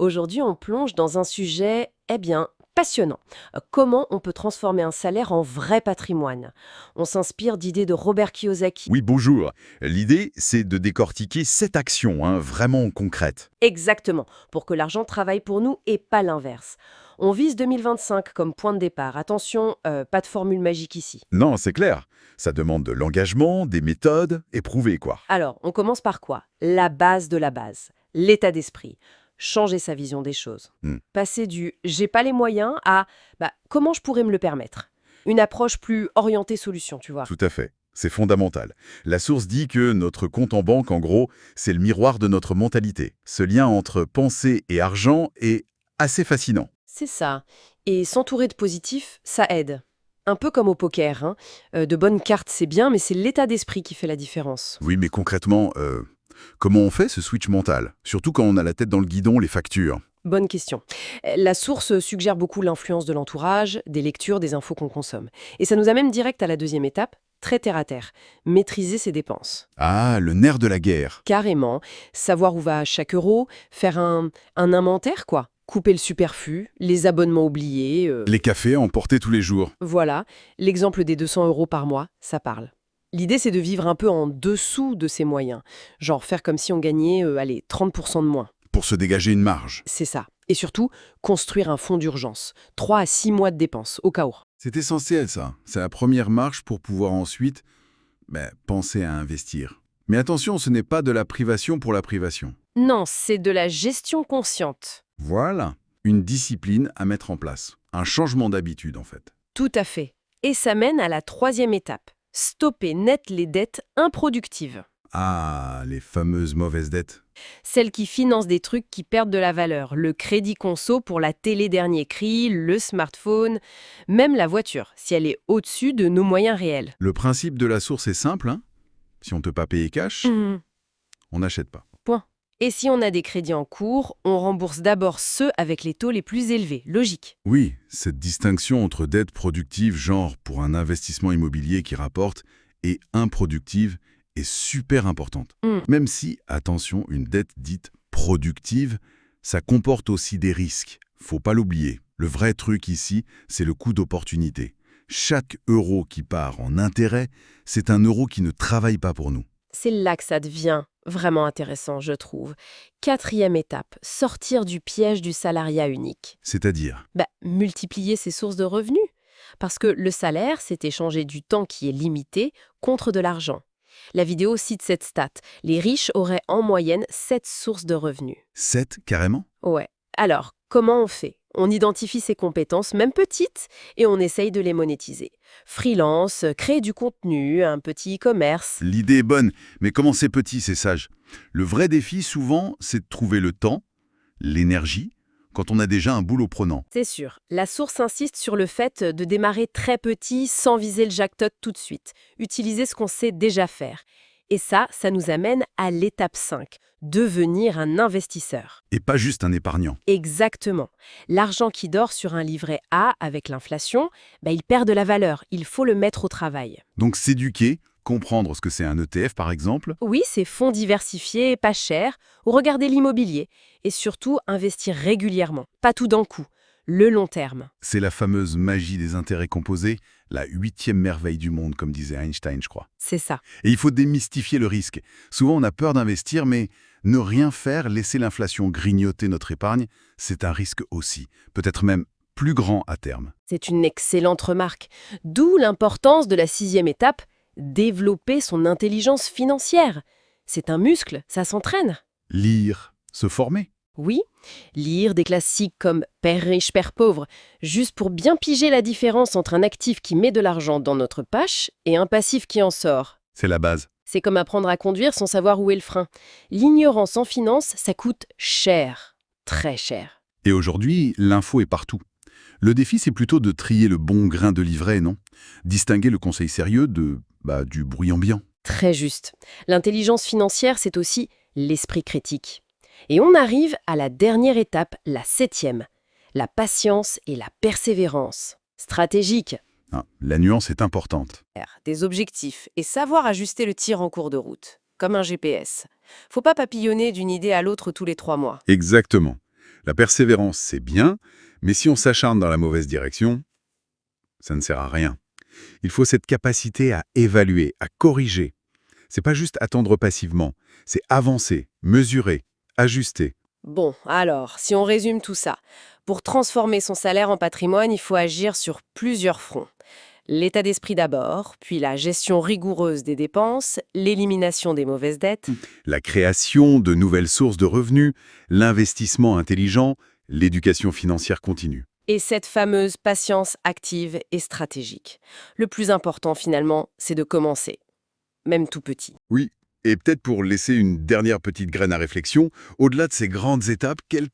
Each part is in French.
Aujourd'hui, on plonge dans un sujet, passionnant. Comment on peut transformer un salaire en vrai patrimoine? On s'inspire d'idées de Robert Kiyosaki. Oui, bonjour. L'idée, c'est de décortiquer 7 actions, vraiment concrètes. Exactement, pour que l'argent travaille pour nous et pas l'inverse. On vise 2025 comme point de départ. Attention, pas de formule magique ici. Non, c'est clair. Ça demande de l'engagement, des méthodes, éprouvées, quoi. Alors, on commence par quoi? La base de la base, l'état d'esprit. Changer sa vision des choses. Hmm, Passer du j'ai pas les moyens à comment je pourrais me le permettre. Une approche plus orientée solution, tu vois. Tout à fait. C'est fondamental. La source dit que notre compte en banque, en gros, c'est le miroir de notre mentalité. Ce lien entre pensée et argent est assez fascinant. C'est ça. Et s'entourer de positifs, ça aide. Un peu comme au poker, hein. De bonnes cartes, c'est bien, mais c'est l'état d'esprit qui fait la différence. Oui, mais concrètement, comment on fait ce switch mental? Surtout quand on a la tête dans le guidon, les factures. Bonne question. La source suggère beaucoup l'influence de l'entourage, des lectures, des infos qu'on consomme. Et ça nous amène direct à la deuxième étape, très terre à terre. Maîtriser ses dépenses. Ah, le nerf de la guerre. Carrément. Savoir où va chaque euro, faire un inventaire, quoi. Couper le superflu, les abonnements oubliés. Les cafés à emporter tous les jours. Voilà, l'exemple des 200 euros par mois, ça parle. L'idée, c'est de vivre un peu en dessous de ses moyens. Genre faire comme si on gagnait, allez, 30% de moins. Pour se dégager une marge. C'est ça. Et surtout, construire un fonds d'urgence. 3 à 6 mois de dépenses, au cas où. C'est essentiel, ça. C'est la première marche pour pouvoir ensuite penser à investir. Mais attention, ce n'est pas de la privation pour la privation. Non, c'est de la gestion consciente. Voilà, une discipline à mettre en place. Un changement d'habitude, en fait. Tout à fait. Et ça mène à la troisième étape. Stopper net les dettes improductives. Ah, les fameuses mauvaises dettes. Celles qui financent des trucs qui perdent de la valeur. Le crédit conso pour la télé dernier cri, le smartphone, même la voiture, si elle est au-dessus de nos moyens réels. Le principe de la source est simple, hein. Si on ne peut pas payer cash, Mhm. on n'achète pas. Point. Et si on a des crédits en cours, on rembourse d'abord ceux avec les taux les plus élevés. Logique. Oui, cette distinction entre dette productive, genre pour un investissement immobilier qui rapporte, et improductive, est super importante. Mm. Même si, attention, une dette dite productive, ça comporte aussi des risques. Faut pas l'oublier. Le vrai truc ici, c'est le coût d'opportunité. Chaque euro qui part en intérêt, c'est un euro qui ne travaille pas pour nous. C'est là que ça devient vraiment intéressant, je trouve. Quatrième étape, sortir du piège du salariat unique. C'est-à-dire, Multiplier ses sources de revenus. Parce que le salaire, c'est échanger du temps qui est limité contre de l'argent. La vidéo cite cette stat. Les riches auraient en moyenne 7 sources de revenus. 7 carrément? Ouais. Alors, comment on fait? On identifie ses compétences, même petites, et on essaye de les monétiser. Freelance, créer du contenu, un petit e-commerce. L'idée est bonne, mais comment c'est petit, c'est sage. Le vrai défi, souvent, c'est de trouver le temps, l'énergie, quand on a déjà un boulot prenant. C'est sûr. La source insiste sur le fait de démarrer très petit sans viser le jackpot tout de suite. Utiliser ce qu'on sait déjà faire. Et ça nous amène à l'étape 5, devenir un investisseur. Et pas juste un épargnant. Exactement. L'argent qui dort sur un livret A avec l'inflation, il perd de la valeur. Il faut le mettre au travail. Donc s'éduquer, comprendre ce que c'est un ETF par exemple, Oui, c'est fonds diversifiés, pas chers, ou regarder l'immobilier. Et surtout, investir régulièrement. Pas tout d'un coup. Le long terme. c'est la fameuse magie des intérêts composés, la 8e merveille du monde, comme disait Einstein, je crois. C'est ça. Et il faut démystifier le risque. Souvent, on a peur d'investir, mais ne rien faire, laisser l'inflation grignoter notre épargne, c'est un risque aussi. Peut-être même plus grand à terme. C'est une excellente remarque. D'où l'importance de la sixième étape, développer son intelligence financière. C'est un muscle, ça s'entraîne. Lire, se former. Oui, lire des classiques comme Père riche, Père pauvre, juste pour bien piger la différence entre un actif qui met de l'argent dans notre poche et un passif qui en sort. C'est la base. C'est comme apprendre à conduire sans savoir où est le frein. L'ignorance en finance, ça coûte cher, très cher. Et aujourd'hui, l'info est partout. Le défi, c'est plutôt de trier le bon grain de livret, non? Distinguer le conseil sérieux du bruit ambiant. Très juste. L'intelligence financière, c'est aussi l'esprit critique. Et on arrive à la dernière étape, la septième, la patience et la persévérance. Stratégique, Ah, la nuance est importante. des objectifs et savoir ajuster le tir en cours de route, comme un GPS. Faut pas papillonner d'une idée à l'autre tous les 3 mois. Exactement. La persévérance, c'est bien, mais si on s'acharne dans la mauvaise direction, ça ne sert à rien. Il faut cette capacité à évaluer, à corriger. C'est pas juste attendre passivement, c'est avancer, mesurer, ajuster. Bon, alors, si on résume tout ça, pour transformer son salaire en patrimoine, il faut agir sur plusieurs fronts. L'état d'esprit d'abord, puis la gestion rigoureuse des dépenses, l'élimination des mauvaises dettes. La création de nouvelles sources de revenus, l'investissement intelligent, l'éducation financière continue. Et cette fameuse patience active et stratégique. Le plus important finalement, c'est de commencer, même tout petit. Oui, et peut-être pour laisser une dernière petite graine à réflexion, au-delà de ces grandes étapes, quelle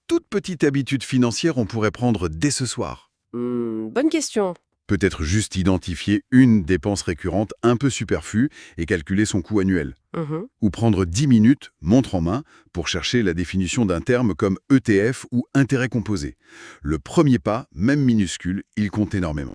toute petite habitude financière on pourrait prendre dès ce soir? Bonne question. Peut-être juste identifier une dépense récurrente un peu superflue et calculer son coût annuel. Mhm. Ou prendre 10 minutes, montre en main, pour chercher la définition d'un terme comme ETF ou intérêt composé. Le premier pas, même minuscule, il compte énormément.